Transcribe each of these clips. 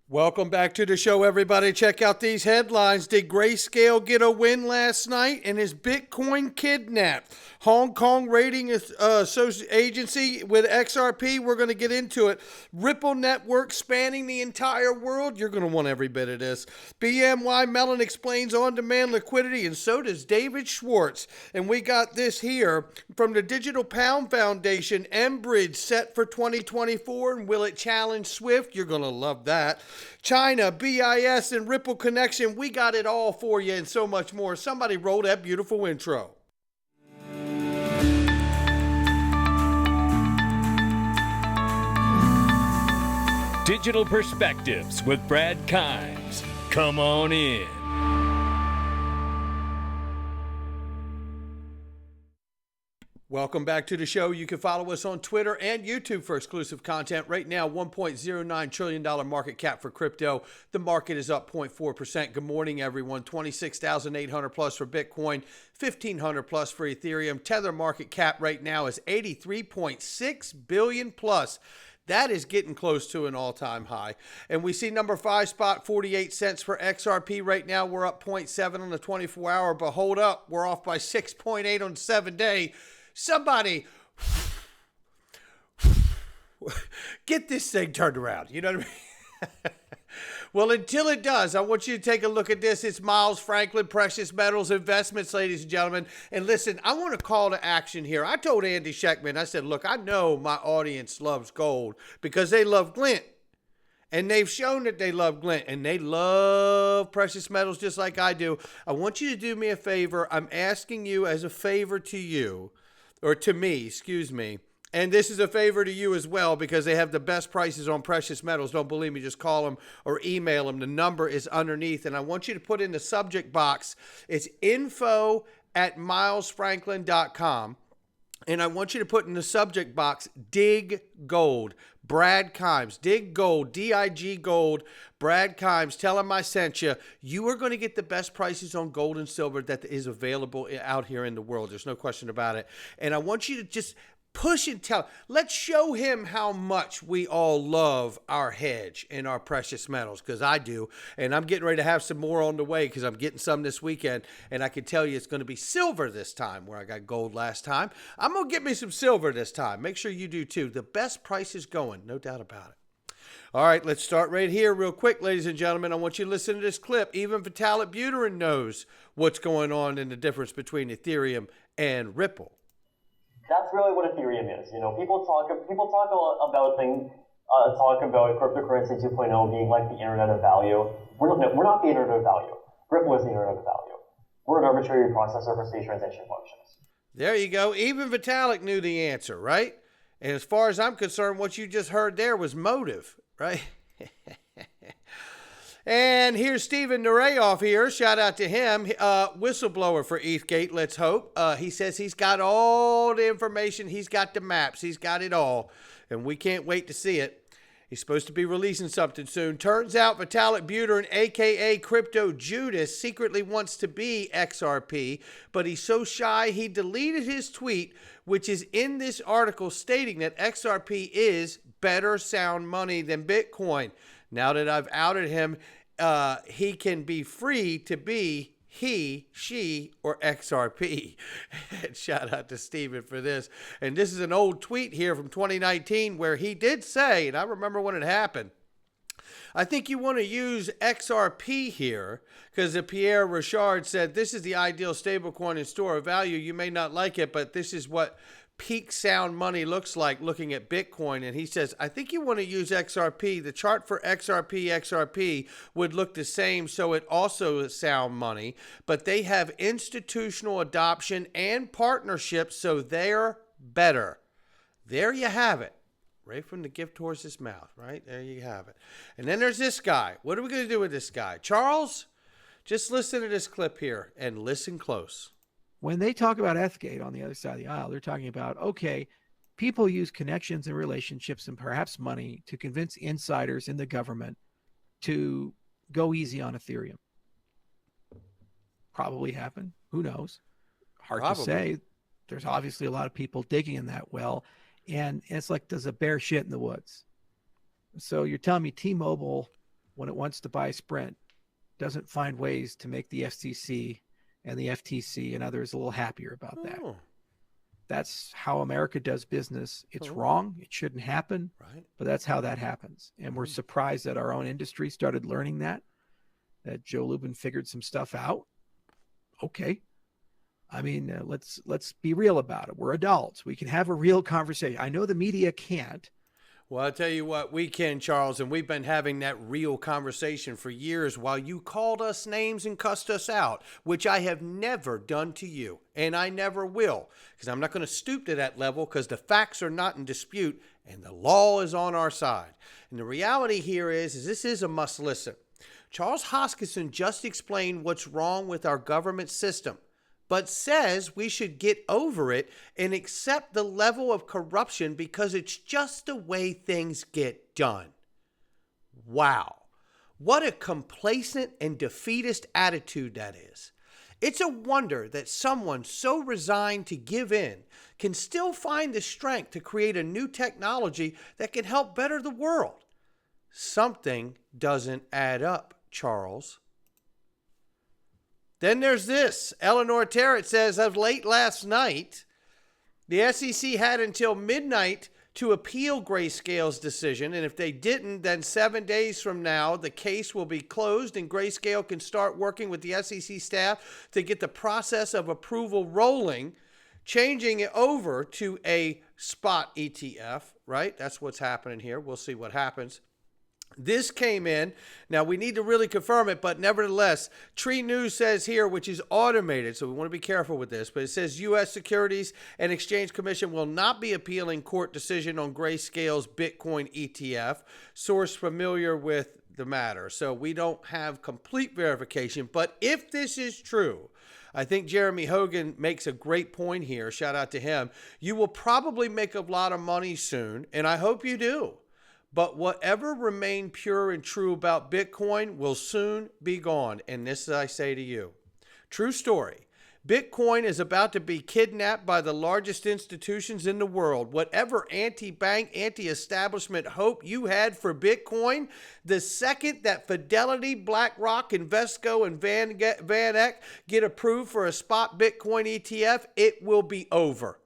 Welcome back to the show, everybody. Check out these headlines. Did Grayscale get a win last night? And is Bitcoin kidnapped? Hong Kong rating agency with XRP. We're going to get into it. RippleNetwork spanning the entire world. You're going to want every bit of this. BNY Mellon explains on-demand liquidity, and so does David Schwartz. And we got this here from the Digital Pound Foundation. mBridge set for 2024, and will it challenge SWIFT? You're going to love that. China, BIS, and Ripple Connection. We got it all for you and so much more. Somebody roll that beautiful intro. Digital Perspectives with Brad Kimes. Come on in. Welcome back to the show. You can follow us on Twitter and YouTube for exclusive content. Right now, $1.09 trillion market cap for crypto. The market is up 0.4%. Good morning, everyone. 26,800 plus for Bitcoin, 1,500 plus for Ethereum. Tether market cap right now is 83.6 billion plus. That is getting close to an all-time high. And we see number 5 spot, 48 cents for XRP. Right now, we're up 0.7 on the 24-hour, but hold up, we're off by 6.8 on the 7-day. Somebody get this thing turned around. You know what I mean? Well, until it does, I want you to take a look at this. It's Miles Franklin, Precious Metals Investments, ladies and gentlemen. And listen, I want to call to action here. I told Andy Scheckman, I said, look, I know my audience loves gold because they love glint. And they've shown that they love glint and they love precious metals just like I do. I want you to do me a favor. I'm asking you as a favor to you, or to me, excuse me. And this is a favor to you as well because they have the best prices on precious metals. Don't believe me, just call them or email them. The number is underneath. And I want you to put in the subject box, it's info@milesfranklin.com. And I want you to put in the subject box, dig gold. Brad Kimes, dig gold, D-I-G gold. Brad Kimes, tell him I sent you. You are going to get the best prices on gold and silver that is available out here in the world. There's no question about it. And I want you to just push and tell. Let's show him how much we all love our hedge and our precious metals, because I do. And I'm getting ready to have some more on the way because I'm getting some this weekend. And I can tell you it's going to be silver this time where I got gold last time. I'm going to get me some silver this time. Make sure you do too. The best price is going, no doubt about it. All right, let's start right here real quick, ladies and gentlemen. I want you to listen to this clip. Even Vitalik Buterin knows what's going on in the difference between Ethereum and Ripple. That's really what Ethereum is. You know, people talk a lot about cryptocurrency 2.0 being like the internet of value. We're not the internet of value. Ripple is the internet of value. We're an arbitrary processor for state transaction functions. There you go. Even Vitalik knew the answer, right? And as far as I'm concerned, what you just heard there was motive, right? And here's Stephen Nureyev here. Shout out to him. Whistleblower for ETHgate, let's hope. He says he's got all the information. He's got the maps. He's got it all. And we can't wait to see it. He's supposed to be releasing something soon. Turns out Vitalik Buterin, a.k.a. Crypto Judas, secretly wants to be XRP, but he's so shy he deleted his tweet, which is in this article stating that XRP is better sound money than Bitcoin. Now that I've outed him, he can be free to be he, she, or XRP. Shout out to Steven for this. And this is an old tweet here from 2019 where he did say, and I remember when it happened, I think you want to use XRP here because Pierre Richard said, this is the ideal stablecoin and store of value. You may not like it, but this is what peak sound money looks like looking at Bitcoin. And he says, I think you want to use XRP. The chart for XRP would look the same, so it also is sound money, but they have institutional adoption and partnerships, so they're better. There you have it. Right from the gift horse's mouth, right? There you have it. And then there's this guy. What are we going to do with this guy? Charles, just listen to this clip here and listen close. When they talk about Ethgate on the other side of the aisle, they're talking about, okay, people use connections and relationships and perhaps money to convince insiders in the government to go easy on Ethereum. Probably happened. Who knows? Hard to say. There's obviously a lot of people digging in that well. And it's like, does a bear shit in the woods? So you're telling me T-Mobile when it wants to buy Sprint, doesn't find ways to make the FCC and the FTC and others a little happier about that. Oh. That's how America does business. It's wrong. It shouldn't happen, Right. but that's how that happens. And we're surprised that our own industry started learning that Joe Lubin figured some stuff out. Okay. I mean, let's be real about it. We're adults. We can have a real conversation. I know the media can't. Well, I'll tell you what, we can, Charles, and we've been having that real conversation for years while you called us names and cussed us out, which I have never done to you, and I never will, because I'm not going to stoop to that level because the facts are not in dispute and the law is on our side. And the reality here is this is a must listen. Charles Hoskinson just explained what's wrong with our government system, but says we should get over it and accept the level of corruption because it's just the way things get done. Wow. What a complacent and defeatist attitude that is. It's a wonder that someone so resigned to give in can still find the strength to create a new technology that can help better the world. Something doesn't add up, Charles. Then there's this. Eleanor Terrett says, of late last night, the SEC had until midnight to appeal Grayscale's decision. And if they didn't, then 7 days from now, the case will be closed and Grayscale can start working with the SEC staff to get the process of approval rolling, changing it over to a spot ETF, right? That's what's happening here. We'll see what happens. This came in. Now, we need to really confirm it, but nevertheless, Tree News says here, which is automated, so we want to be careful with this, but it says U.S. Securities and Exchange Commission will not be appealing court decision on Grayscale's Bitcoin ETF. Source familiar with the matter. So we don't have complete verification, but if this is true, I think Jeremy Hogan makes a great point here. Shout out to him. You will probably make a lot of money soon, and I hope you do. But whatever remained pure and true about Bitcoin will soon be gone. And this I say to you. True story. Bitcoin is about to be kidnapped by the largest institutions in the world. Whatever anti-bank, anti-establishment hope you had for Bitcoin, the second that Fidelity, BlackRock, Invesco, and Van Eck get approved for a spot Bitcoin ETF, it will be over.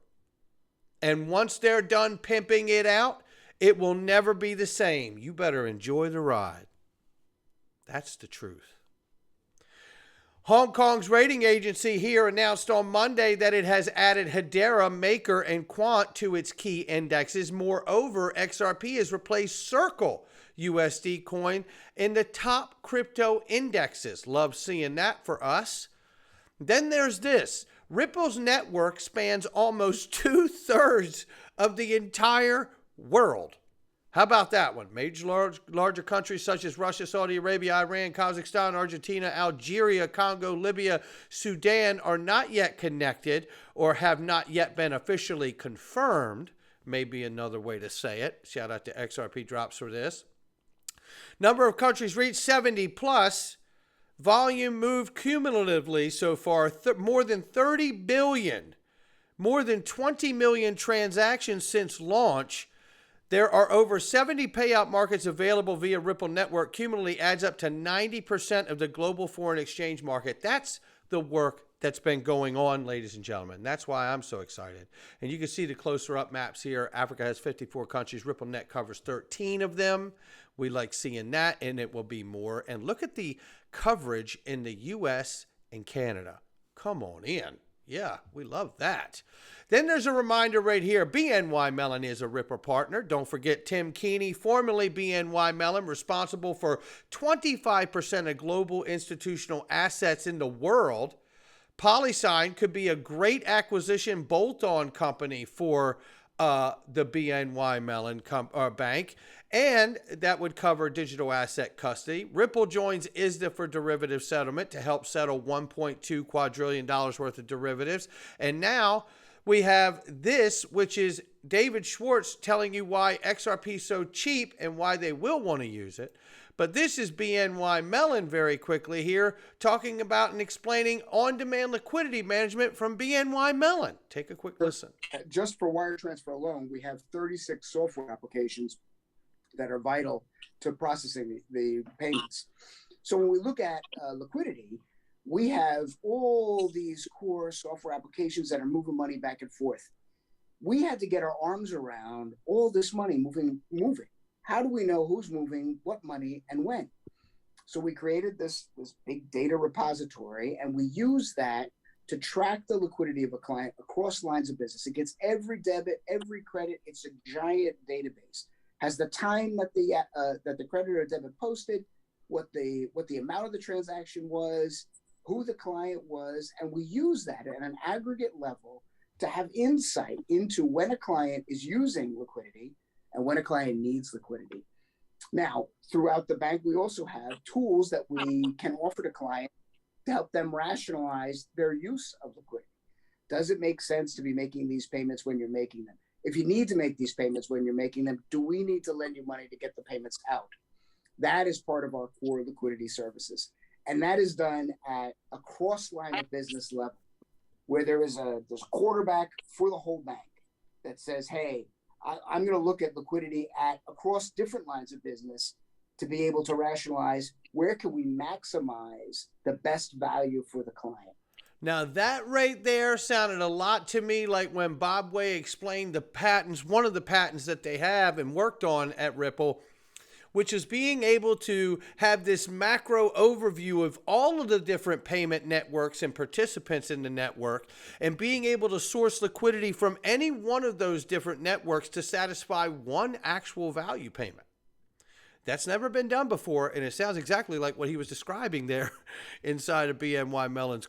And once they're done pimping it out, it will never be the same. You better enjoy the ride. That's the truth. Hong Kong's rating agency here announced on Monday that it has added Hedera, Maker, and Quant to its key indexes. Moreover, XRP has replaced Circle USD coin in the top crypto indexes. Love seeing that for us. Then there's this. Ripple's network spans almost 2/3 of the entire world. How about that one? Larger countries such as Russia, Saudi Arabia, Iran, Kazakhstan, Argentina, Algeria, Congo, Libya, Sudan are not yet connected or have not yet been officially confirmed. Maybe another way to say it. Shout out to XRP Drops for this. Number of countries reached 70 plus. Volume moved cumulatively so far, more than 30 billion. More than 20 million transactions since launch. There are over 70 payout markets available via RippleNetwork. Cumulatively adds up to 90% of the global foreign exchange market. That's the work that's been going on, ladies and gentlemen. That's why I'm so excited. And you can see the closer up maps here. Africa has 54 countries. RippleNet covers 13 of them. We like seeing that, and it will be more. And look at the coverage in the U.S. and Canada. Come on in. Yeah, we love that. Then there's a reminder right here. BNY Mellon is a Ripper partner. Don't forget Tim Keeney, formerly BNY Mellon, responsible for 25% of global institutional assets in the world. PolySign could be a great acquisition bolt-on company for the BNY Mellon bank, and that would cover digital asset custody. Ripple joins ISDA for derivative settlement to help settle $1.2 quadrillion worth of derivatives. And now we have this, which is David Schwartz telling you why XRP is so cheap and why they will want to use it. But this is BNY Mellon very quickly here, talking about and explaining on-demand liquidity management from BNY Mellon. Take a quick listen. Just for wire transfer alone, we have 36 software applications that are vital to processing the payments. So when we look at liquidity, we have all these core software applications that are moving money back and forth. We had to get our arms around all this money moving. How do we know who's moving what money and when? So we created this big data repository, and we use that to track the liquidity of a client across lines of business. It gets every debit, every credit. It's a giant database. Has the time that the creditor or debit posted, what the amount of the transaction was, who the client was, and we use that at an aggregate level to have insight into when a client is using liquidity and when a client needs liquidity. Now, throughout the bank, we also have tools that we can offer to clients to help them rationalize their use of liquidity. Does it make sense to be making these payments when you're making them? If you need to make these payments when you're making them, do we need to lend you money to get the payments out? That is part of our core liquidity services. And that is done at a cross line of business level, where there's a quarterback for the whole bank that says, hey, I'm going to look at liquidity across different lines of business to be able to rationalize where can we maximize the best value for the client. Now that right there sounded a lot to me like when Bob Way explained the patents, one of the patents that they have and worked on at Ripple, which is being able to have this macro overview of all of the different payment networks and participants in the network, and being able to source liquidity from any one of those different networks to satisfy one actual value payment. That's never been done before, and it sounds exactly like what he was describing there inside of BNY Mellon's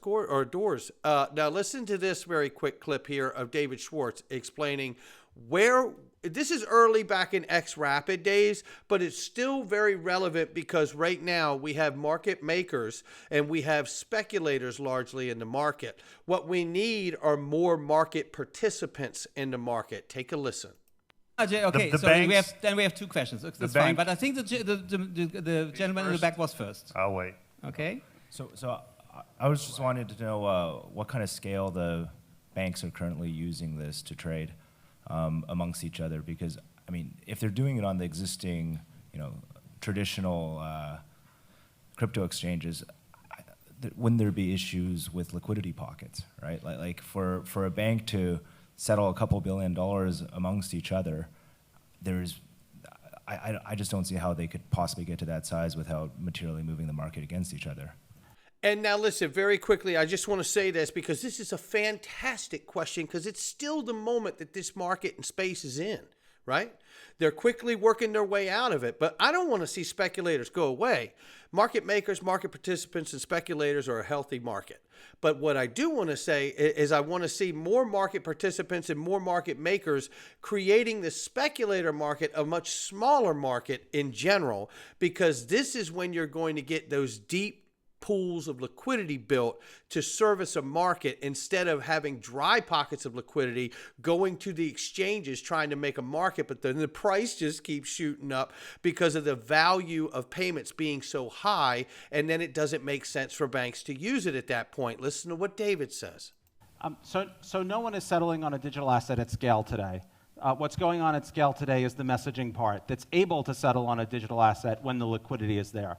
doors. Now listen to this very quick clip here of David Schwartz explaining where this is early back in XRapid days, but it's still very relevant because right now we have market makers and we have speculators largely in the market. What we need are more market participants in the market. Take a listen. Okay, the so banks, we have two questions. That's bank, fine, but I think the gentleman in the back was first. I'll wait. Okay. So I was just wanting to know what kind of scale the banks are currently using this to trade amongst each other, because I mean, if they're doing it on the existing, traditional crypto exchanges, wouldn't there be issues with liquidity pockets, right? Like for a bank to settle a couple $2 billion amongst each other, I just don't see how they could possibly get to that size without materially moving the market against each other. And now listen, very quickly, I just want to say this because this is a fantastic question because it's still the moment that this market and space is in, right? They're quickly working their way out of it, but I don't want to see speculators go away. Market makers, market participants, and speculators are a healthy market. But what I do want to say is I want to see more market participants and more market makers creating the speculator market a much smaller market in general, because this is when you're going to get those deep pools of liquidity built to service a market instead of having dry pockets of liquidity going to the exchanges trying to make a market, but then the price just keeps shooting up because of the value of payments being so high, and then it doesn't make sense for banks to use it at that point. Listen to what David says. So no one is settling on a digital asset at scale today. What's going on at scale today is the messaging part that's able to settle on a digital asset when the liquidity is there.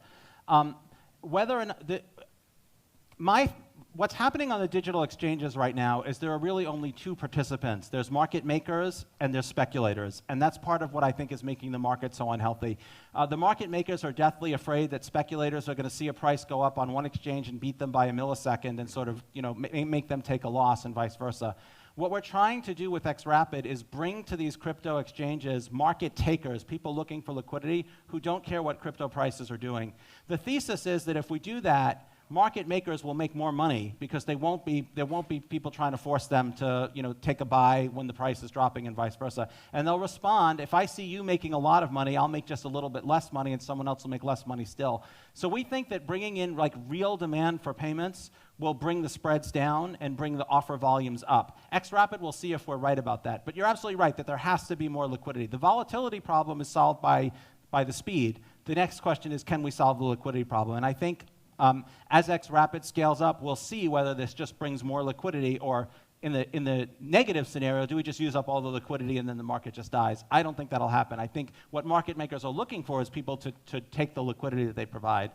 Whether or not what's happening on the digital exchanges right now is there are really only two participants. There's market makers and there's speculators, and that's part of what I think is making the market so unhealthy. The market makers are deathly afraid that speculators are going to see a price go up on one exchange and beat them by a millisecond and sort of make them take a loss and vice versa. What we're trying to do with XRapid is bring to these crypto exchanges market takers, people looking for liquidity who don't care what crypto prices are doing. The thesis is that if we do that, market makers will make more money because there won't be people trying to force them to take a buy when the price is dropping and vice versa. And they'll respond, if I see you making a lot of money, I'll make just a little bit less money and someone else will make less money still. So we think that bringing in like real demand for payments will bring the spreads down and bring the offer volumes up. XRapid will see if we're right about that. But you're absolutely right that there has to be more liquidity. The volatility problem is solved by the speed. The next question is, can we solve the liquidity problem? And I think as XRapid scales up, we'll see whether this just brings more liquidity or In the negative scenario, do we just use up all the liquidity and then the market just dies? I don't think that'll happen. I think what market makers are looking for is people to take the liquidity that they provide.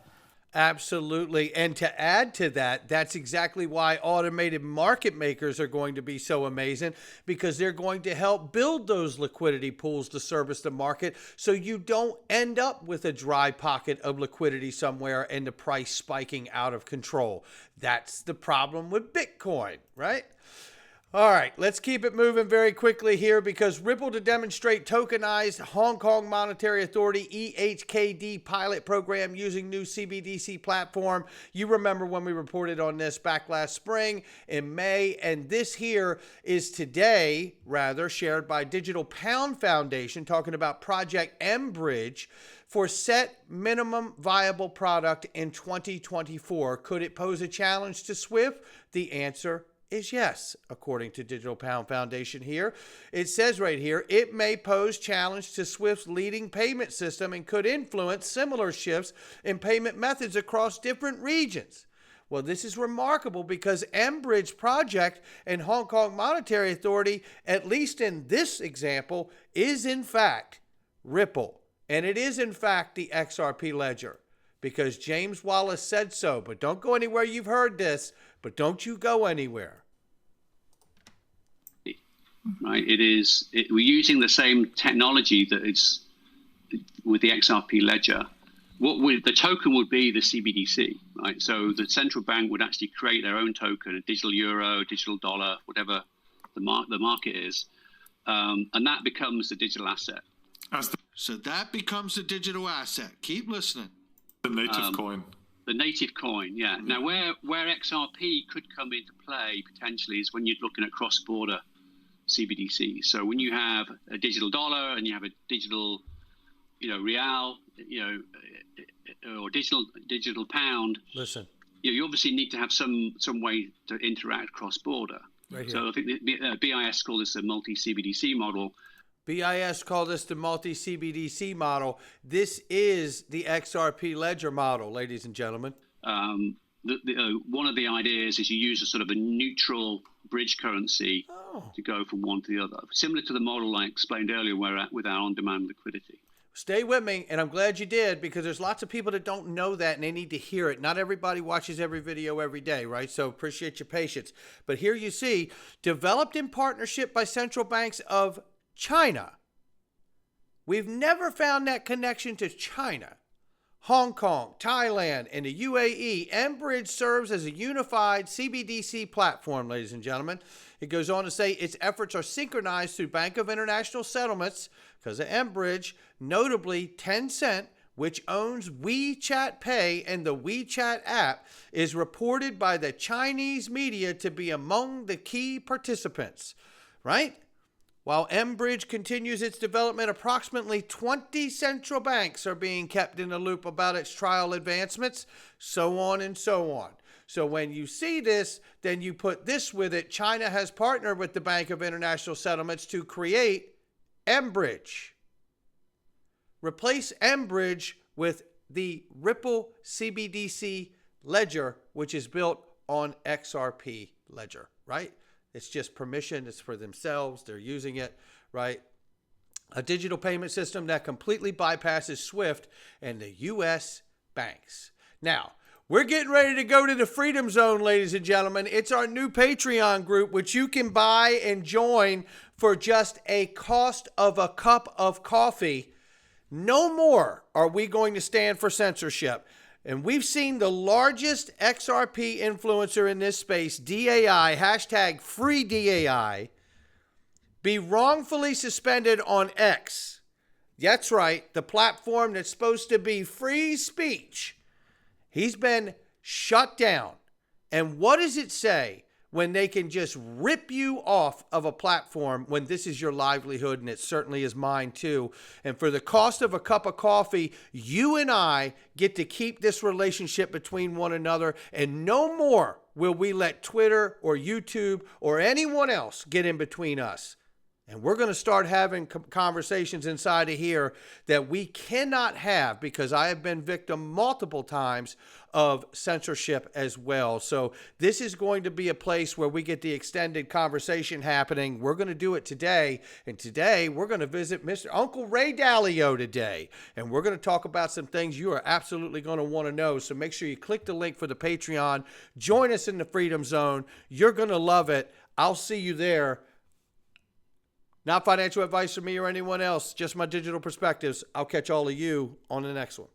Absolutely. And to add to that, that's exactly why automated market makers are going to be so amazing, because they're going to help build those liquidity pools to service the market, so you don't end up with a dry pocket of liquidity somewhere and the price spiking out of control. That's the problem with Bitcoin, right? All right, let's keep it moving very quickly here, because Ripple to demonstrate tokenized Hong Kong Monetary Authority EHKD pilot program using new CBDC platform. You remember when we reported on this back last spring in May, and this here is today, rather, shared by Digital Pound Foundation, talking about Project mBridge for set minimum viable product in 2024. Could it pose a challenge to SWIFT? The answer is yes, according to Digital Pound Foundation here. It says right here, it may pose challenge to SWIFT's leading payment system and could influence similar shifts in payment methods across different regions. Well, this is remarkable, because mBridge project and Hong Kong Monetary Authority, at least in this example, is in fact Ripple. And it is in fact the XRP ledger, because James Wallace said so. But don't go anywhere. You've heard this, but don't you go anywhere. Right, we're using the same technology that is with the XRP ledger. The token would be the CBDC, right? So the central bank would actually create their own token, a digital euro, digital dollar, whatever the market is, and that becomes the digital asset. So that becomes a digital asset. Keep listening. The native coin. The native coin, yeah. Now, where XRP could come into play potentially is when you're looking at cross-border CBDC. So when you have a digital dollar and you have a digital, real, or digital pound. Listen. You obviously need to have some way to interact cross-border. Right here. So I think the BIS call this a multi-CBDC model. BIS called this the multi-CBDC model. This is the XRP ledger model, ladies and gentlemen. One of the ideas is you use a sort of a neutral bridge currency to go from one to the other, similar to the model I explained earlier with our on-demand liquidity. Stay with me, and I'm glad you did, because there's lots of people that don't know that, and they need to hear it. Not everybody watches every video every day, right? So appreciate your patience. But here you see, developed in partnership by central banks of China. We've never found that connection to China. Hong Kong, Thailand, and the UAE. mBridge serves as a unified CBDC platform, ladies and gentlemen. It goes on to say its efforts are synchronized through Bank of International Settlements because of mBridge, notably Tencent, which owns WeChat Pay and the WeChat app, is reported by the Chinese media to be among the key participants, right? While mBridge continues its development, approximately 20 central banks are being kept in the loop about its trial advancements, so on and so on. So when you see this, then you put this with it. China has partnered with the Bank of International Settlements to create mBridge. Replace mBridge with the Ripple CBDC ledger, which is built on XRP ledger, right? It's just permission. It's for themselves. They're using it, right? A digital payment system that completely bypasses SWIFT and the U.S. banks. Now, we're getting ready to go to the Freedom Zone, ladies and gentlemen. It's our new Patreon group, which you can buy and join for just a cost of a cup of coffee. No more are we going to stand for censorship. And we've seen the largest XRP influencer in this space, DAI, hashtag free DAI, be wrongfully suspended on X. That's right, the platform that's supposed to be free speech. He's been shut down. And what does it say when they can just rip you off of a platform when this is your livelihood, and it certainly is mine too? And for the cost of a cup of coffee, you and I get to keep this relationship between one another, and no more will we let Twitter or YouTube or anyone else get in between us. And we're going to start having conversations inside of here that we cannot have, because I have been victim multiple times of censorship as well. So this is going to be a place where we get the extended conversation happening. We're going to do it today. And today we're going to visit Mr. Uncle Ray Dalio today. And we're going to talk about some things you are absolutely going to want to know. So make sure you click the link for the Patreon. Join us in the Freedom Zone. You're going to love it. I'll see you there. Not financial advice from me or anyone else, just my digital perspectives. I'll catch all of you on the next one.